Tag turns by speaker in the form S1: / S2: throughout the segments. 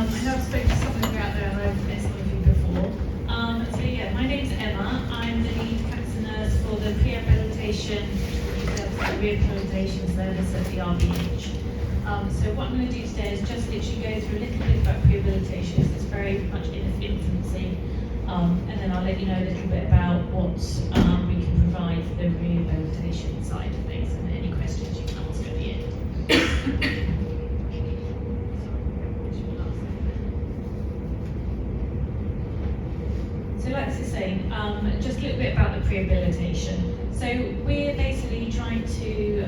S1: I know I've spoken to some of you out there and I've met some of you before. My name's Emma. I'm the lead cancer nurse for the rehabilitation service at the RBH. So what I'm going to do today is just literally go through a little bit about rehabilitation. It's very much in its infancy, and then I'll let you know a little bit about what we can provide for the rehabilitation side of things, and any questions you can ask at the end. So like I was saying, just a little bit about the rehabilitation. So we're basically trying to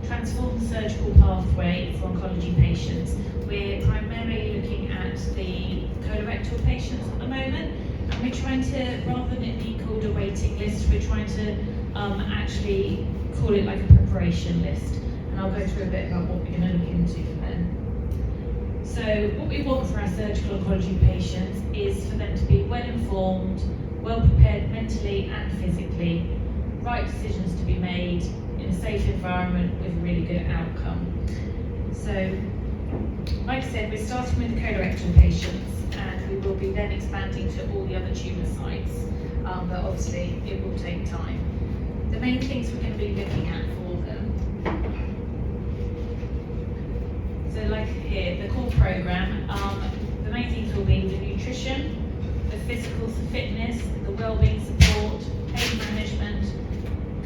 S1: transform the surgical pathway for oncology patients. We're primarily looking at the colorectal patients at the moment, and we're trying to, rather than it be called a waiting list, we're trying to actually call it like a preparation list. And I'll go through a bit about what we're going to look into for them. So what we want for our surgical oncology patients is for them to be well informed, well prepared mentally and physically, right decisions to be made in a safe environment with a really good outcome. So, like I said, we're starting with the colorectal patients, and we will be then expanding to all the other tumour sites, but obviously it will take time. The main things we're going to be looking at for them. So like here, the core programme, the main things will be the nutrition, the physical fitness, the wellbeing support, pain management,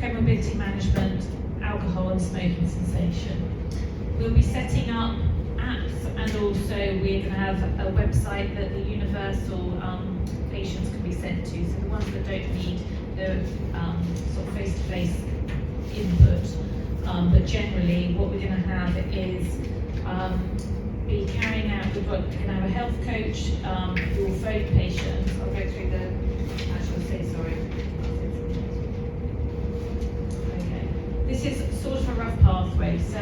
S1: comorbidity management, alcohol and smoking cessation. We'll be setting up apps, and also we're going to have a website that the universal patients can be sent to, so the ones that don't need the sort of face-to-face input. But generally what we're going to have is be carrying out, we're going to have a health coach who will phone patients. I'll go through the Okay. This is sort of a rough pathway. So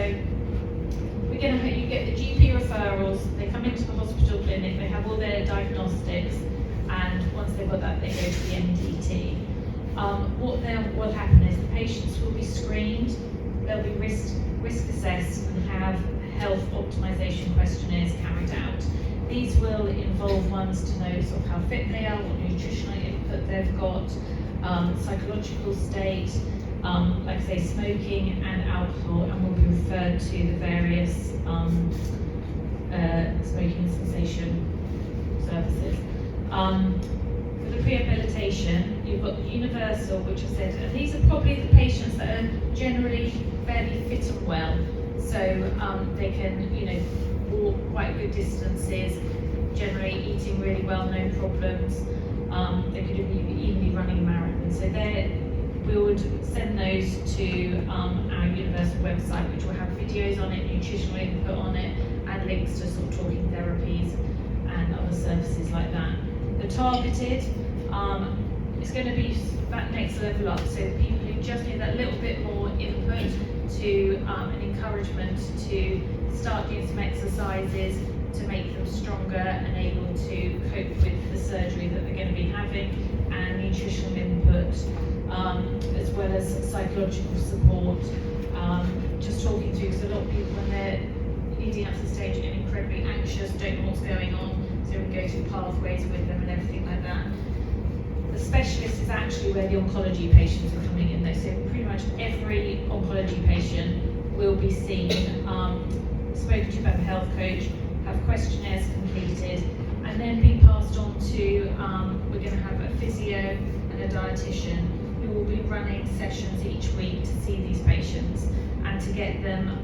S1: we're going to, you get the GP referrals, they come into the hospital clinic, they have all their diagnostics, and once they've got that, they go to the MDT. What then will happen is the patients will be screened, they'll be risk assessed, and have health optimization questionnaires carried out. These will involve ones to know sort of how fit they are, what nutritional input they've got, psychological state, like I say, smoking and alcohol, and will be referred to the various smoking cessation services. For the rehabilitation, you've got the universal, which I said, and these are probably the patients that are generally fairly fit and well. So they can, walk quite good distances, generally eating really well, no problems. They could even be running a marathon. So we would send those to our universal website, which will have videos on it, nutritional input on it, and links to sort of talking therapies and other services like that. The targeted is going to be that next level up. So people who just need that little bit more input to an encouragement to start doing some exercises to make them stronger and able to cope with the surgery that they're going to be having, and nutritional input, as well as psychological support. Just talking through, because a lot of people, when they're leading up to the stage, get incredibly anxious, don't know what's going on, so we go through pathways with them and everything like that. The specialist is actually where the oncology patients are coming in though, so pretty much every oncology patient will be seen, spoken to by the health coach, have questionnaires completed, and then be passed on to, we're going to have a physio and a dietitian who will be running sessions each week to see these patients and to get them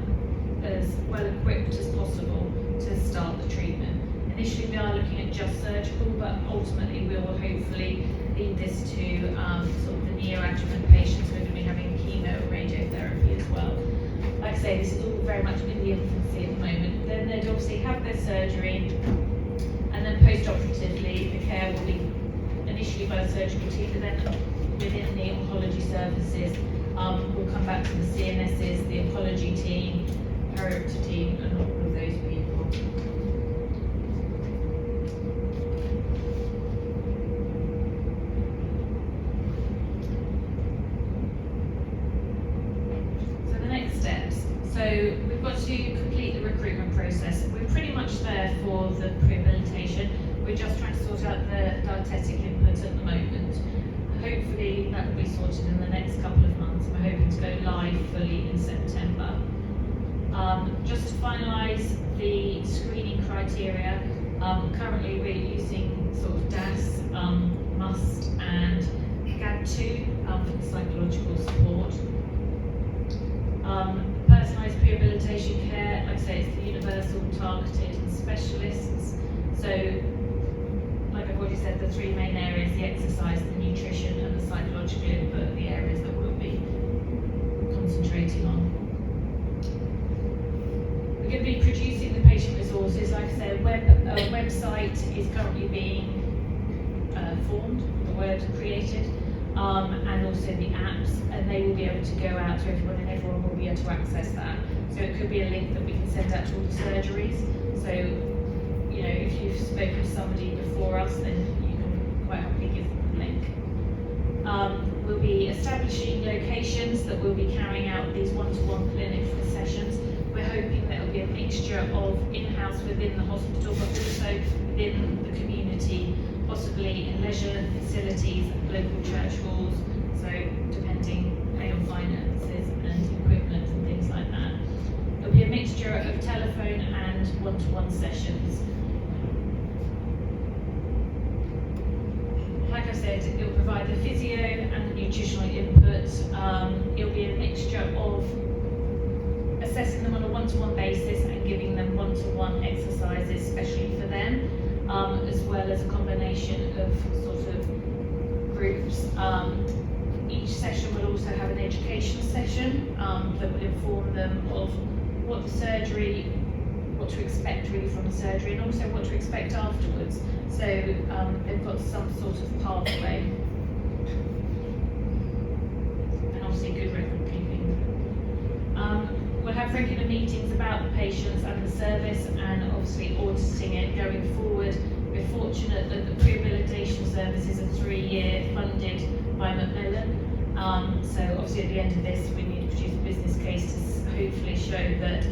S1: as well equipped as possible to start the treatment. Initially we are looking at just surgical, but ultimately we will hopefully lead this to sort of the neoadjuvant patients who are going to be having chemo and radiotherapy as well. Like I say, this is all very much in the infancy at the moment. Then they'd obviously have their surgery, and then post-operatively the care will be initially by the surgical team, but then within the oncology services we'll come back to the CNSs, the oncology team, perioperative team, and all of those people. So the next steps. So we've got to complete the recruitment process. We're pretty much there for the sorted in the next couple of months. We're hoping to go live fully in September. Just to finalise the screening criteria, currently we're using sort of DAS, MUST and GAD2 for the psychological support. Personalised rehabilitation care, like I say, it's the universal, targeted and specialists. So, like I've already said, the three main areas, the exercise, the nutrition and the psychological input are the areas that we'll be concentrating on. We're going to be producing the patient resources. Like I said, a website is currently being formed, the word created, and also the apps, and they will be able to go out to everyone, and everyone will be able to access that. So it could be a link that we can send out to all the surgeries. So, you know, if you've spoken to somebody before us, then you can quite happily give them the link. We'll be establishing locations that we'll be carrying out these one-to-one clinic sessions. We're hoping that it'll be a mixture of in-house within the hospital, but also within the community, possibly in leisure facilities, local church halls, so depending on finances and equipment and things like that. It'll be a mixture of telephone and one-to-one sessions. Like I said, it'll provide the physio and the nutritional input. It'll be a mixture of assessing them on a one-to-one basis and giving them one-to-one exercises, especially for them, as well as a combination of sort of groups. Each session will also have an education session that will inform them of what the surgery, what to expect really from the surgery, and also what to expect afterwards. So they've got some sort of pathway, and obviously good record keeping. We'll have regular meetings about the patients and the service, and obviously auditing it going forward. We're fortunate that the rehabilitation service is a 3-year funded by Macmillan. So obviously at the end of this we need to produce a business case to hopefully show that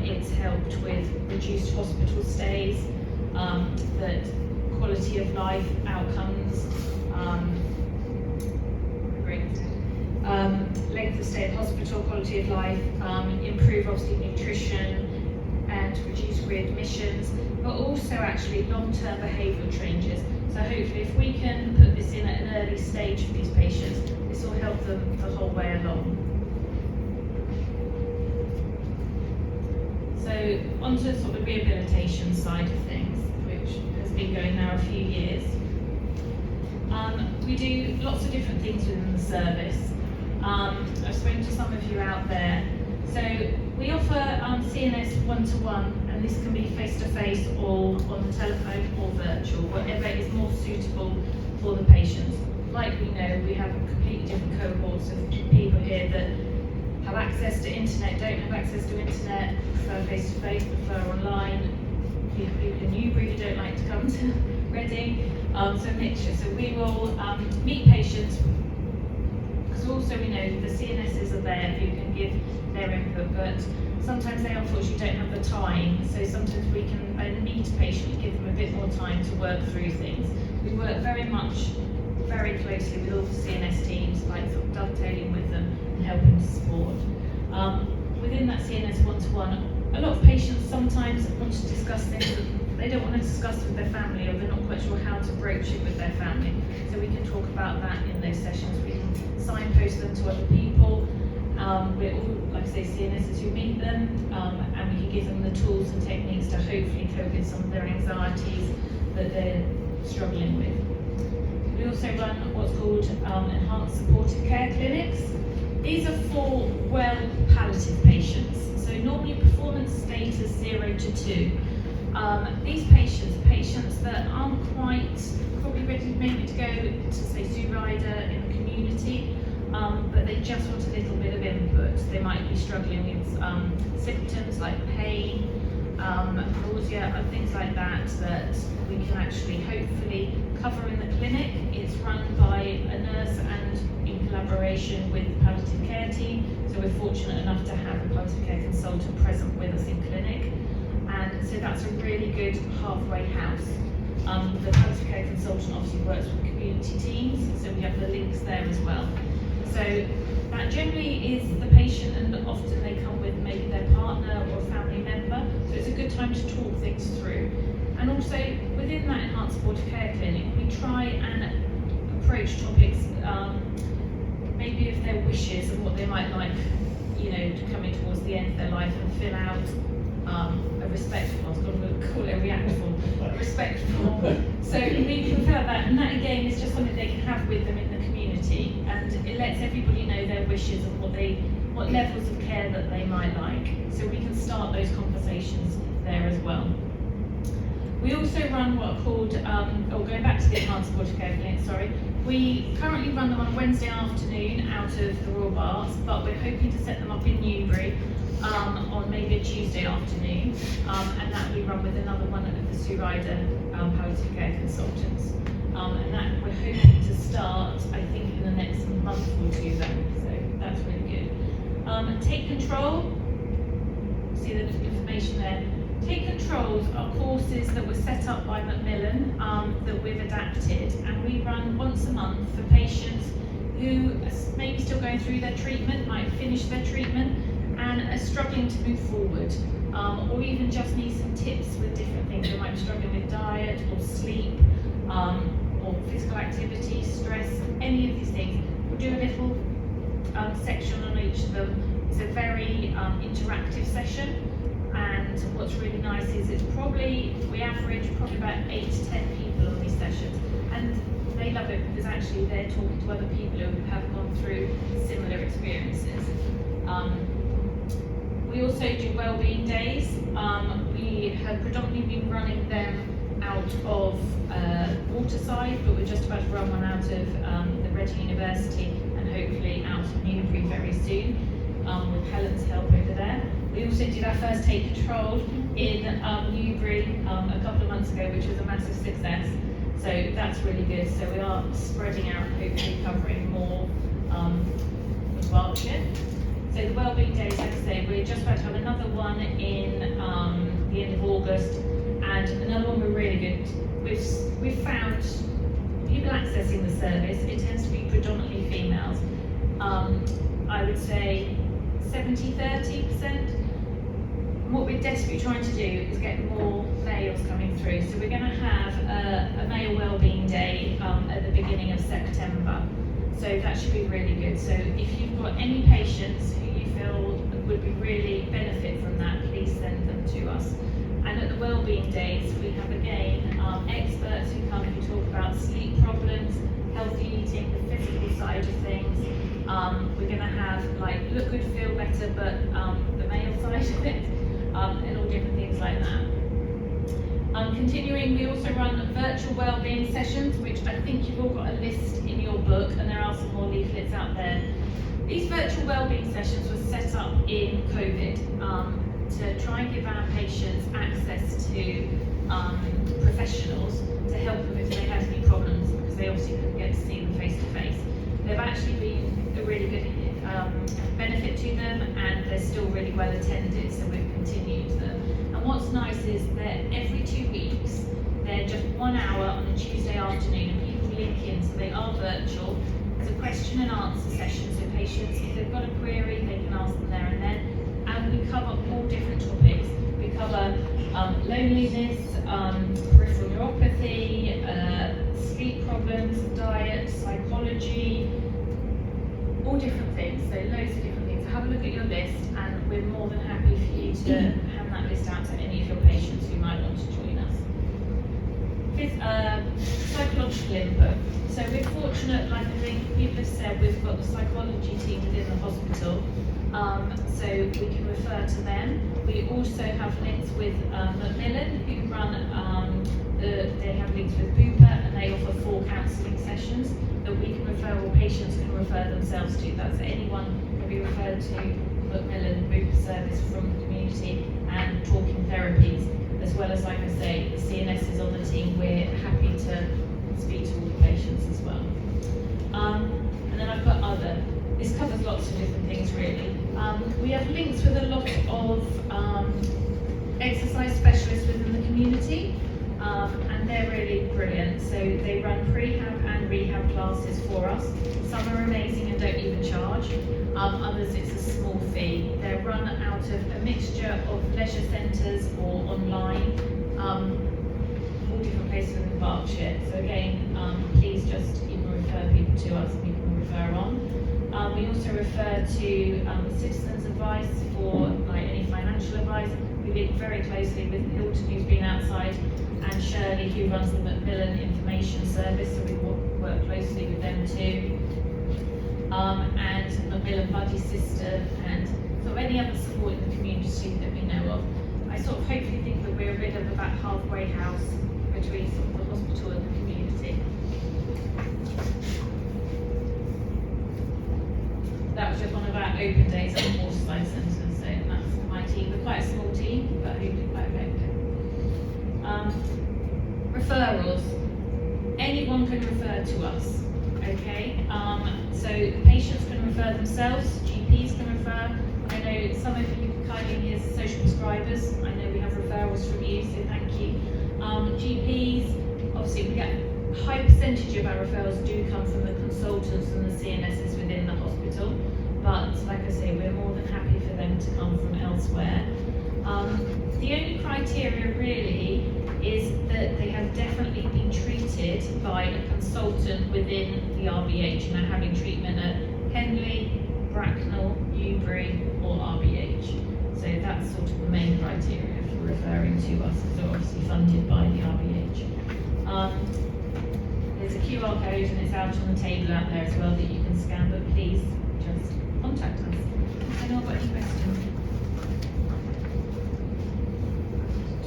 S1: it's helped with reduced hospital stays, that quality of life outcomes, length of stay in hospital, quality of life, improve obviously nutrition and reduce readmissions, but also actually long-term behavioural changes. So hopefully if we can put this in at an early stage for these patients, this will help them the whole way along. So onto sort of the rehabilitation side of things, which has been going now a few years. We do lots of different things within the service. I've spoken to some of you out there. So we offer CNS one-to-one, and this can be face-to-face or on the telephone or virtual, whatever is more suitable for the patients. Like we know, we have completely different cohorts of people here that have access to internet, don't have access to internet, prefer face-to-face, prefer online, people in Newbury who don't like to come to Reading, so a mixture. So we will meet patients, because also we know the CNSs are there who can give their input, but sometimes they unfortunately don't have the time, so sometimes we can meet a patient and give them a bit more time to work through things. We work very closely with all the CNS teams, like sort of dovetailing with them and helping to support. Within that CNS one-to-one, a lot of patients sometimes want to discuss things that they don't want to discuss with their family, or they're not quite sure how to broach it with their family. So we can talk about that in those sessions. We can signpost them to other people. We're all, like I say, CNSs who meet them, and we can give them the tools and techniques to hopefully cope with some of their anxieties that they're struggling with. We also run what's called enhanced supportive care clinics. These are for well palliative patients. So normally performance status 0 to 2. These patients that aren't quite probably ready maybe to go to say Zoo Rider in the community, but they just want a little bit of input. They might be struggling with symptoms like pain, nausea and things like that we can actually hopefully cover in the clinic. It's run by a nurse and in collaboration with the palliative care team, so we're fortunate enough to have a palliative care consultant present with us in clinic, and so that's a really good halfway house. The palliative care consultant obviously works with community teams, so we have the links there as well. So that generally is the patient, and often they come with maybe their partner or a family member. So it's a good time to talk things through. And also within that enhanced supportive care clinic, we try and approach topics, maybe of their wishes and what they might like, you know, coming towards the end of their life, and fill out a respectful, I was going to call it a reactful, a respectful. So we can fill out that, and that again is just something they can have with them in the community, and it lets everybody know their wishes and what levels of care that they might like. So we can start those conversations there as well. We also run what are called, going back to the enhanced supportive care clinic, sorry. We currently run them on a Wednesday afternoon out of the Royal Baths, but we're hoping to set them up in Newbury on maybe a Tuesday afternoon, and that will be run with another one of the Sue Ryder palliative care consultants. And that we're hoping to start, I think, in the next month or two though, so that's really good. Take Control, see the information there. Take Controls are courses that were set up by Macmillan that we've adapted, and we run once a month for patients who are maybe still going through their treatment, might finish their treatment, and are struggling to move forward, or even just need some tips with different things. They might be struggling with diet or sleep, or physical activity, stress, any of these things. We'll do a little section on each of them. It's a very interactive session. And what's really nice is we average probably about 8 to 10 people on these sessions, and they love it because actually they're talking to other people who have gone through similar experiences. We also do wellbeing days. We have predominantly been running them out of Waterside, but we're just about to run one out of the Reading University, and hopefully out of Newbury very soon, with Helen's help over there. We also did our first Take Control in Newbury a couple of months ago, which was a massive success. So that's really good. So we are spreading out, hopefully covering more of Berkshire. So the Wellbeing Days, like I say, we're just about to have another one in the end of August, and another one we're really good. We've found people accessing the service, it tends to be predominantly females. I would say 70-30%. What we're desperately trying to do is get more males coming through. So we're going to have a male wellbeing day at the beginning of September. So that should be really good. So if you've got any patients who you feel would be really benefit from that, please send them to us. And at the wellbeing days, we have again experts who come who talk about sleep problems, healthy eating, the physical side of things. We're going to have like look good, feel better, but the male side of it, and all different things like that. Continuing, we also run virtual wellbeing sessions, which I think you've all got a list in your book, and there are some more leaflets out there. These virtual wellbeing sessions were set up in COVID to try and give our patients access to professionals to help them if they had any problems, because they obviously couldn't get to see them face to face. They've actually been a really good benefit to them, and they're still really well attended, so we've continued them. And what's nice is that every 2 weeks, they're just 1 hour on a Tuesday afternoon, and people link in, so they are virtual. It's a question and answer session, so patients, if they've got a query, they can ask them there and then. And we cover all different topics. We cover loneliness, peripheral neuropathy, sleep problems, diet, psychology, all different things, so loads of different things. So have a look at your list, and we're more than happy for you to hand that list out to any of your patients who might want to join us. Psychological input. So we're fortunate, like I think people have said, we've got the psychology team within the hospital, so we can refer to them. We also have links with Macmillan, who run, they have links with Bupa, and they offer 4 counselling sessions that we can refer, or patients can refer themselves to. That's anyone can be referred to Macmillan Bupa service from the community, and talking therapies, as well as, like I say, the CNS is on the team. We're happy to speak to all the patients as well. And then I've got other. This covers lots of different things really. We have links with a lot of exercise specialists within the community, and they're really brilliant. So they run prehab and rehab classes for us. Some are amazing and don't even Others it's a small fee. They're run out of a mixture of leisure centres or online, all different places in Berkshire. So again, please just even refer people to us and we can refer on. We also refer to citizens advice for like any financial advice. We work very closely with Hilton, who's been outside, and Shirley, who runs the Macmillan Information Service, so we work closely with them too. And Macmillan Buddy System, and sort of any other support in the community that we know of. I sort of hopefully think that we're a bit of that halfway house between sort of the hospital and the community. That was just one of our open days at the Waterside Centre, so that's my team. We're quite a small team, but hopefully quite effective. Referrals. Anyone can refer to us, okay? So patients can refer themselves, GPs can refer. I know some of you kindly as social prescribers, I know we have referrals from you, so thank you. GPs, obviously we get a high percentage of our referrals do come from the consultants and the CNSs within the hospital, but like I say, we're more than happy for them to come from elsewhere. The only criteria really is that they have definitely been treated by a consultant within the RBH, and are having treatment at Henley, Bracknell, Newbury or RBH. So that's sort of the main criteria for referring to us, because they're obviously funded by the RBH. There's a QR code and it's out on the table out there as well that you can scan, but please just contact us. Anyone got any questions?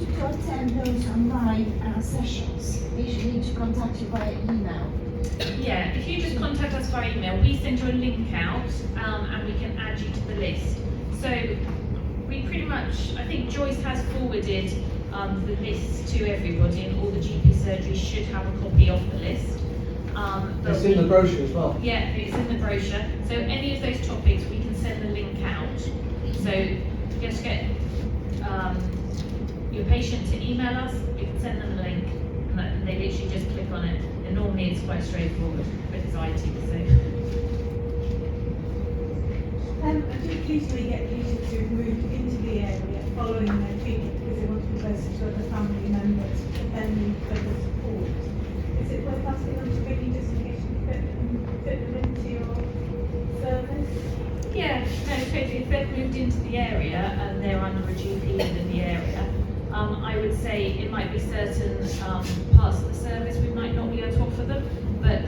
S2: To attend those online sessions, they should need to contact you via email.
S1: Yeah, if you just contact us via email, we send you a link out and we can add you to the list. So we pretty much, I think Joyce has forwarded the list to everybody, and all the GP surgeries should have a copy of the list.
S3: It's in the brochure as well.
S1: Yeah, it's in the brochure. So any of those topics, we can send the link out. So just get your patient to email us, you can send them a link, and they literally just click on it. And normally it's quite straightforward, but it's IT, so.
S4: I do usually get patients who've moved into the area following their treatment because they want to be closer to other family members and then need further support. Is it worth asking them to bring you just in case you fit them into your service?
S1: Yeah, no, totally. If they've moved into the area and they're under a GP within the area, I would say it might be certain parts of the service we might not be able to offer them, but